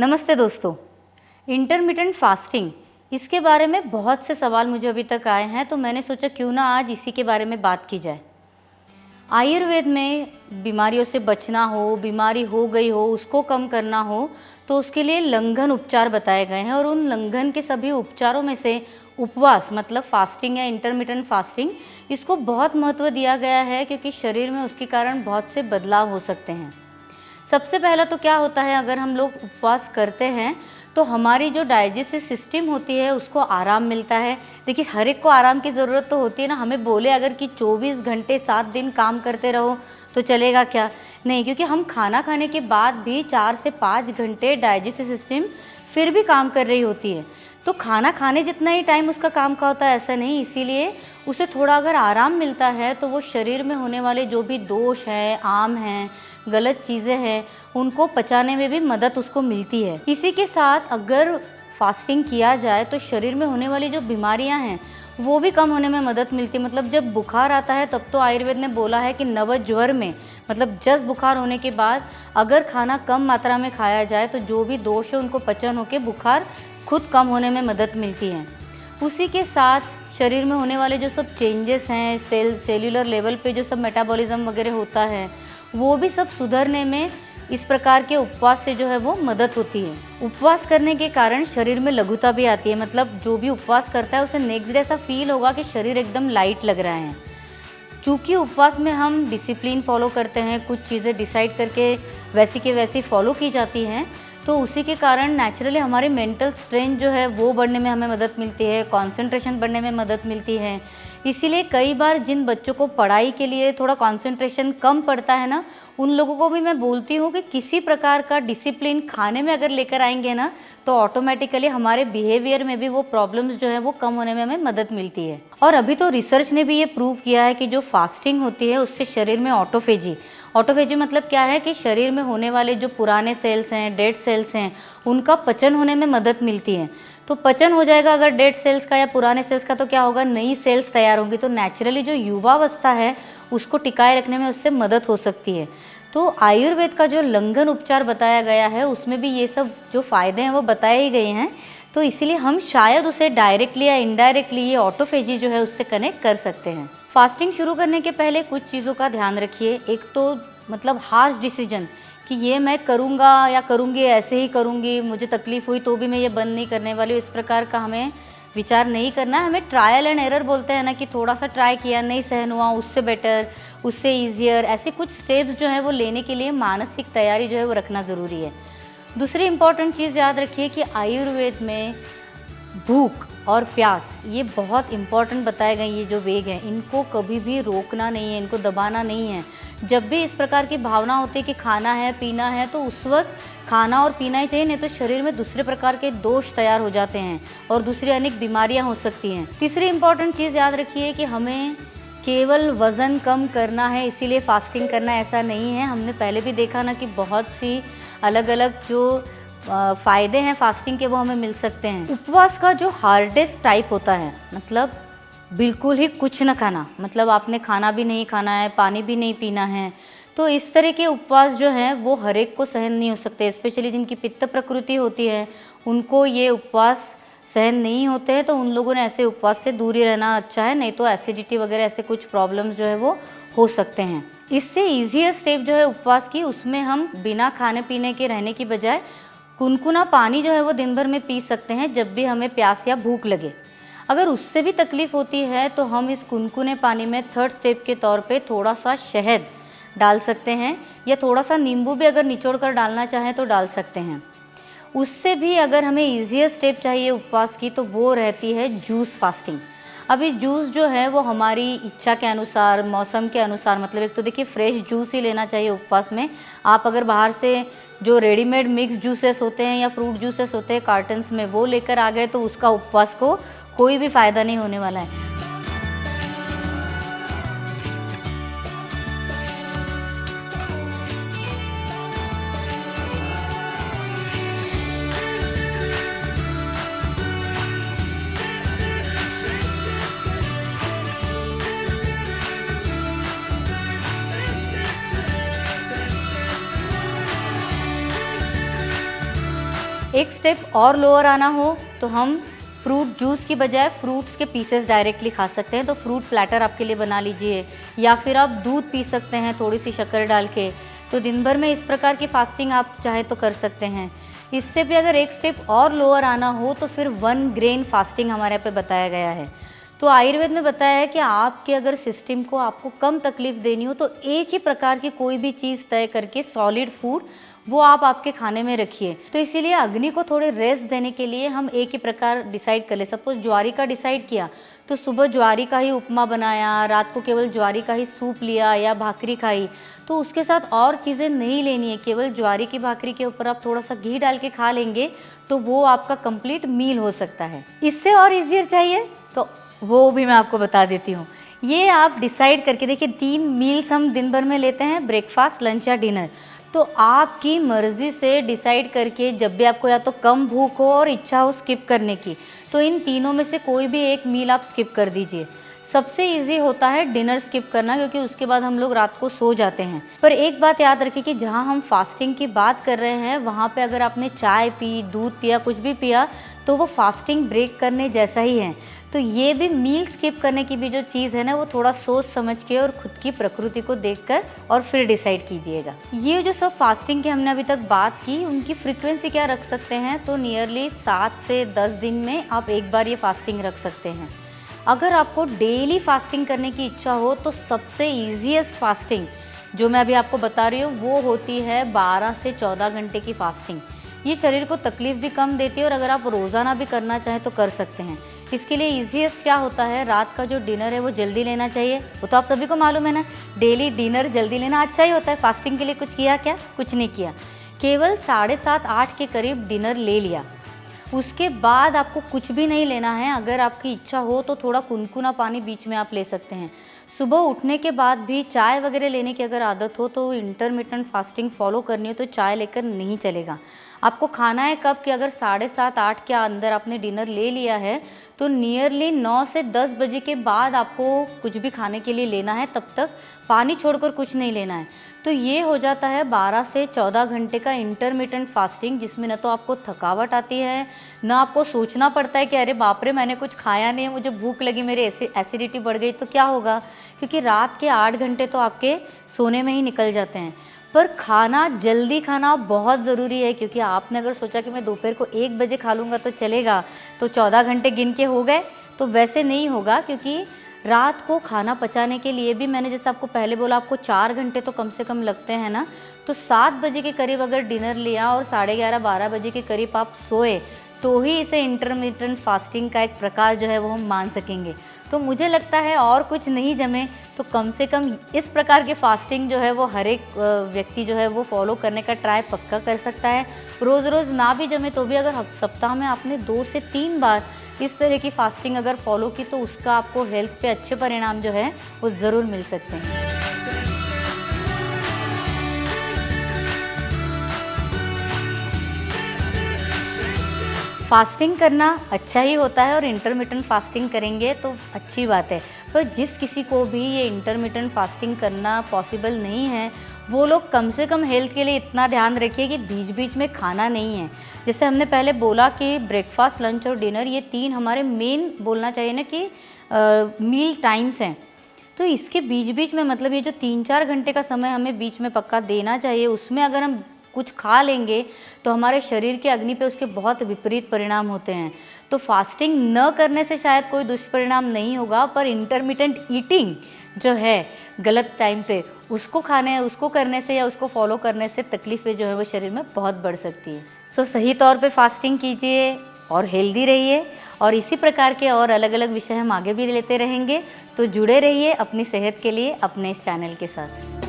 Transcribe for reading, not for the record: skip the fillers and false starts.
नमस्ते दोस्तों। Intermittent fasting इसके बारे में बहुत से सवाल मुझे अभी तक आए हैं, तो मैंने सोचा क्यों ना आज इसी के बारे में बात की जाए। आयुर्वेद में बीमारियों से बचना हो, बीमारी हो गई हो उसको कम करना हो, तो उसके लिए लंघन उपचार बताए गए हैं और उन लंघन के सभी उपचारों में से उपवास मतलब फास्टिंग या इंटरमिटेंट फास्टिंग, इसको बहुत महत्व दिया गया है क्योंकि शरीर में उसके कारण बहुत से बदलाव हो सकते हैं। सबसे पहला तो क्या होता है, अगर हम लोग उपवास करते हैं तो हमारी जो डाइजेस्टिव सिस्टम होती है उसको आराम मिलता है। देखिए, हर एक को आराम की ज़रूरत तो होती है ना। हमें बोले अगर कि 24 घंटे 7 दिन काम करते रहो तो चलेगा क्या? नहीं, क्योंकि हम खाना खाने के बाद भी 4 से 5 घंटे डाइजेस्टिव सिस्टम फिर भी काम कर रही होती है। तो खाना खाने जितना ही टाइम उसका काम का होता है ऐसा नहीं, इसीलिए उसे थोड़ा अगर आराम मिलता है तो वो शरीर में होने वाले जो भी दोष हैं, आम हैं, गलत चीज़ें हैं, उनको पचाने में भी मदद उसको मिलती है। इसी के साथ अगर फास्टिंग किया जाए तो शरीर में होने वाली जो बीमारियां हैं वो भी कम होने में मदद मिलती है। मतलब जब बुखार आता है तब तो आयुर्वेद ने बोला है कि नव ज्वर में, मतलब जस बुखार होने के बाद अगर खाना कम मात्रा में खाया जाए तो जो भी दोष है उनको पचन होकर बुखार खुद कम होने में मदद मिलती है। उसी के साथ शरीर में होने वाले जो सब चेंजेस हैं, सेल्यूलर लेवल पे जो सब मेटाबॉलिज्म वगैरह होता है वो भी सब सुधरने में इस प्रकार के उपवास से जो है वो मदद होती है। उपवास करने के कारण शरीर में लघुता भी आती है। मतलब जो भी उपवास करता है उसे नेक्स्ट डे ऐसा फील होगा कि शरीर एकदम लाइट लग रहा है। चूँकि उपवास में हम डिसिप्लिन फॉलो करते हैं, कुछ चीज़ें डिसाइड करके वैसी के वैसी फॉलो की जाती हैं, तो उसी के कारण नेचुरली हमारे मेंटल स्ट्रेंथ जो है वो बढ़ने में हमें मदद मिलती है, कंसंट्रेशन बढ़ने में मदद मिलती है। इसीलिए कई बार जिन बच्चों को पढ़ाई के लिए थोड़ा कंसंट्रेशन कम पड़ता है ना, उन लोगों को भी मैं बोलती हूँ कि किसी प्रकार का डिसिप्लिन खाने में अगर लेकर आएंगे ना तो ऑटोमेटिकली हमारे बिहेवियर में भी वो प्रॉब्लम्स जो है वो कम होने में हमें मदद मिलती है। और अभी तो रिसर्च ने भी ये प्रूव किया है कि जो फास्टिंग होती है उससे शरीर में ऑटोफेजी मतलब क्या है कि शरीर में होने वाले जो पुराने सेल्स हैं, डेड सेल्स हैं, उनका पचन होने में मदद मिलती है। तो पचन हो जाएगा अगर डेड सेल्स का या पुराने सेल्स का, तो क्या होगा, नई सेल्स तैयार होंगी। तो नेचुरली जो युवावस्था है उसको टिकाए रखने में उससे मदद हो सकती है। तो आयुर्वेद का जो लंघन उपचार बताया गया है उसमें भी ये सब जो फ़ायदे हैं वो बताए ही गए हैं। तो इसीलिए हम शायद उसे डायरेक्टली या इनडायरेक्टली ये ऑटोफेजी जो है उससे कनेक्ट कर सकते हैं। फास्टिंग शुरू करने के पहले कुछ चीज़ों का ध्यान रखिए। एक तो मतलब हार्श डिसीजन कि ये मैं करूँगा या करूँगी, ऐसे ही करूँगी, मुझे तकलीफ़ हुई तो भी मैं ये बंद नहीं करने वाली हूँ, इस प्रकार का हमें विचार नहीं करना है। हमें ट्रायल एंड एरर बोलते हैं ना, कि थोड़ा सा ट्राई किया, नहीं सहन हुआ, उससे बेटर, उससे ईजियर, ऐसे कुछ स्टेप्स जो है वो लेने के लिए मानसिक तैयारी जो है वो रखना ज़रूरी है। दूसरी इम्पॉर्टेंट चीज़ याद रखिए कि आयुर्वेद में भूख और प्यास ये बहुत इम्पॉर्टेंट बताए गए। ये जो वेग हैं इनको कभी भी रोकना नहीं है, इनको दबाना नहीं है। जब भी इस प्रकार की भावना होती है कि खाना है, पीना है, तो उस वक्त खाना और पीना ही चाहिए, नहीं तो शरीर में दूसरे प्रकार के दोष तैयार हो जाते हैं और दूसरी अनेक बीमारियां हो सकती हैं। तीसरी इम्पॉर्टेंट चीज़ याद रखिए कि हमें केवल वज़न कम करना है इसीलिए फास्टिंग करना, ऐसा नहीं है। हमने पहले भी देखा ना कि बहुत सी अलग अलग जो फ़ायदे हैं फास्टिंग के वो हमें मिल सकते हैं। उपवास का जो हार्डेस्ट टाइप होता है, मतलब बिल्कुल ही कुछ न खाना, मतलब आपने खाना भी नहीं खाना है, पानी भी नहीं पीना है, तो इस तरह के उपवास जो हैं वो हर एक को सहन नहीं हो सकते। स्पेशली जिनकी पित्त प्रकृति होती है उनको ये उपवास सहन नहीं होते हैं, तो उन लोगों ने ऐसे उपवास से दूर ही रहना अच्छा है, नहीं तो एसिडिटी वगैरह ऐसे कुछ प्रॉब्लम्स जो है वो हो सकते हैं। इससे ईजियर स्टेप जो है उपवास की, उसमें हम बिना खाने पीने के रहने की बजाय गुनगुना पानी जो है वो दिन भर में पी सकते हैं जब भी हमें प्यास या भूख लगे। अगर उससे भी तकलीफ़ होती है तो हम इस गुनगुने पानी में थर्ड स्टेप के तौर पे थोड़ा सा शहद डाल सकते हैं या थोड़ा सा नींबू भी अगर निचोड़ कर डालना चाहें तो डाल सकते हैं। उससे भी अगर हमें ईजियर स्टेप चाहिए उपवास की तो वो रहती है जूस फास्टिंग। अभी जूस जो है वो हमारी इच्छा के अनुसार, मौसम के अनुसार, मतलब एक तो देखिए फ्रेश जूस ही लेना चाहिए उपवास में। आप अगर बाहर से जो रेडीमेड मिक्स जूसेस होते हैं या फ्रूट जूसेस होते हैं कार्टन्स में, वो लेकर आ गए तो उसका उपवास को कोई भी फ़ायदा नहीं होने वाला है। एक स्टेप और लोअर आना हो तो हम फ्रूट जूस की बजाय फ्रूट्स के पीसेस डायरेक्टली खा सकते हैं। तो फ्रूट प्लेटर आपके लिए बना लीजिए, या फिर आप दूध पी सकते हैं थोड़ी सी शक्कर डाल के। तो दिन भर में इस प्रकार की फास्टिंग आप चाहे तो कर सकते हैं। इससे भी अगर एक स्टेप और लोअर आना हो तो फिर 1 ग्रेन फास्टिंग हमारे यहाँ पे बताया गया है। तो आयुर्वेद में बताया है कि आपके अगर सिस्टम को आपको कम तकलीफ देनी हो तो एक ही प्रकार की कोई भी चीज़ तय करके सॉलिड फूड वो आप आपके खाने में रखिए। तो इसीलिए अग्नि को थोड़े रेस्ट देने के लिए हम एक ही प्रकार डिसाइड कर ले। सपोज ज्वारी का डिसाइड किया तो सुबह ज्वारी का ही उपमा बनाया, रात को केवल ज्वारी का ही सूप लिया या भाकरी खाई। तो उसके साथ और चीज़ें नहीं लेनी है, केवल ज्वारी की भाकरी के ऊपर आप थोड़ा सा घी डाल के खा लेंगे तो वो आपका कंप्लीट मील हो सकता है। इससे और ईजियर चाहिए तो वो भी मैं आपको बता देती हूँ। ये आप डिसाइड करके देखिए, 3 मील्स हम दिन भर में लेते हैं, ब्रेकफास्ट, लंच या डिनर। तो आपकी मर्ज़ी से डिसाइड करके जब भी आपको या तो कम भूख हो और इच्छा हो स्किप करने की, तो इन तीनों में से कोई भी एक मील आप स्किप कर दीजिए। सबसे इजी होता है डिनर स्किप करना, क्योंकि उसके बाद हम लोग रात को सो जाते हैं। पर एक बात याद रखिए कि जहाँ हम फास्टिंग की बात कर रहे हैं वहाँ पे अगर आपने चाय पी, दूध पिया, कुछ भी पिया तो वो फास्टिंग ब्रेक करने जैसा ही है। तो ये भी मील स्किप करने की भी जो चीज़ है ना, वो थोड़ा सोच समझ के और खुद की प्रकृति को देखकर और फिर डिसाइड कीजिएगा। ये जो सब फास्टिंग की हमने अभी तक बात की, उनकी फ्रीक्वेंसी क्या रख सकते हैं, तो नियरली 7 से 10 दिन में आप एक बार ये फास्टिंग रख सकते हैं। अगर आपको डेली फास्टिंग करने की इच्छा हो तो सबसे ईजीएस्ट फास्टिंग जो मैं अभी आपको बता रही हूँ वो होती है 12 से 14 घंटे की फास्टिंग। ये शरीर को तकलीफ़ भी कम देती है और अगर आप रोज़ाना भी करना चाहें तो कर सकते हैं। इसके लिए ईजीएस्ट क्या होता है, रात का जो डिनर है वो जल्दी लेना चाहिए। वो तो आप सभी को मालूम है ना, डेली डिनर जल्दी लेना अच्छा ही होता है। फास्टिंग के लिए कुछ किया क्या? कुछ नहीं किया, केवल 7:30-8 के करीब डिनर ले लिया। उसके बाद आपको कुछ भी नहीं लेना है। अगर आपकी इच्छा हो तो थोड़ा कुनकुना पानी बीच में आप ले सकते हैं। सुबह उठने के बाद भी चाय वगैरह लेने की अगर आदत हो तो इंटरमिटेंट फास्टिंग फॉलो करनी हो तो चाय लेकर नहीं चलेगा। आपको खाना है कब कि अगर 7:30-8 के अंदर आपने डिनर ले लिया है तो नियरली 9 से 10 बजे के बाद आपको कुछ भी खाने के लिए लेना है, तब तक पानी छोड़कर कुछ नहीं लेना है। तो ये हो जाता है 12 से 14 घंटे का इंटरमिटेंट फास्टिंग, जिसमें न तो आपको थकावट आती है, ना आपको सोचना पड़ता है कि अरे बाप रे मैंने कुछ खाया नहीं है, मुझे भूख लगी, मेरी एसिडिटी बढ़ गई तो क्या होगा, क्योंकि रात के 8 घंटे तो आपके सोने में ही निकल जाते हैं। पर खाना जल्दी खाना बहुत ज़रूरी है, क्योंकि आपने अगर सोचा कि मैं दोपहर को 1 बजे खा लूँगा तो चलेगा, तो 14 घंटे गिन के हो गए, तो वैसे नहीं होगा। क्योंकि रात को खाना पचाने के लिए भी मैंने जैसे आपको पहले बोला आपको 4 घंटे तो कम से कम लगते हैं ना। तो 7 बजे के करीब अगर डिनर लिया और 11:30-12 बजे के करीब आप सोए तो ही इसे इंटरमिटेंट फास्टिंग का एक प्रकार जो है वो हम मान सकेंगे। तो मुझे लगता है और कुछ नहीं जमे तो कम से कम इस प्रकार के फास्टिंग जो है वो हर एक व्यक्ति जो है वो फॉलो करने का ट्राई पक्का कर सकता है। रोज़ रोज़ ना भी जमे तो भी अगर सप्ताह में आपने 2 से 3 बार इस तरह की फास्टिंग अगर फॉलो की तो उसका आपको हेल्थ पे अच्छे परिणाम जो है वो ज़रूर मिल सकते हैं। फास्टिंग करना अच्छा ही होता है और इंटरमिटेंट फास्टिंग करेंगे तो अच्छी बात है। पर जिस किसी को भी ये इंटरमिटेंट फास्टिंग करना पॉसिबल नहीं है, वो लोग कम से कम हेल्थ के लिए इतना ध्यान रखिए कि बीच बीच में खाना नहीं है। जैसे हमने पहले बोला कि ब्रेकफास्ट, लंच और डिनर ये 3 हमारे मेन बोलना चाहिए ना कि मील टाइम्स हैं। तो इसके बीच बीच में मतलब ये जो 3-4 घंटे का समय हमें बीच में पक्का देना चाहिए, उसमें अगर हम कुछ खा लेंगे तो हमारे शरीर के अग्नि पे उसके बहुत विपरीत परिणाम होते हैं। तो फास्टिंग न करने से शायद कोई दुष्परिणाम नहीं होगा, पर इंटरमिटेंट ईटिंग जो है गलत टाइम पे उसको करने से या उसको फॉलो करने से तकलीफ़ें जो है वो शरीर में बहुत बढ़ सकती है। सो सही तौर पे फास्टिंग कीजिए और हेल्दी रहिए, और इसी प्रकार के और अलग अलग विषय हम आगे भी लेते रहेंगे। तो जुड़े रहिए अपनी सेहत के लिए अपने इस चैनल के साथ।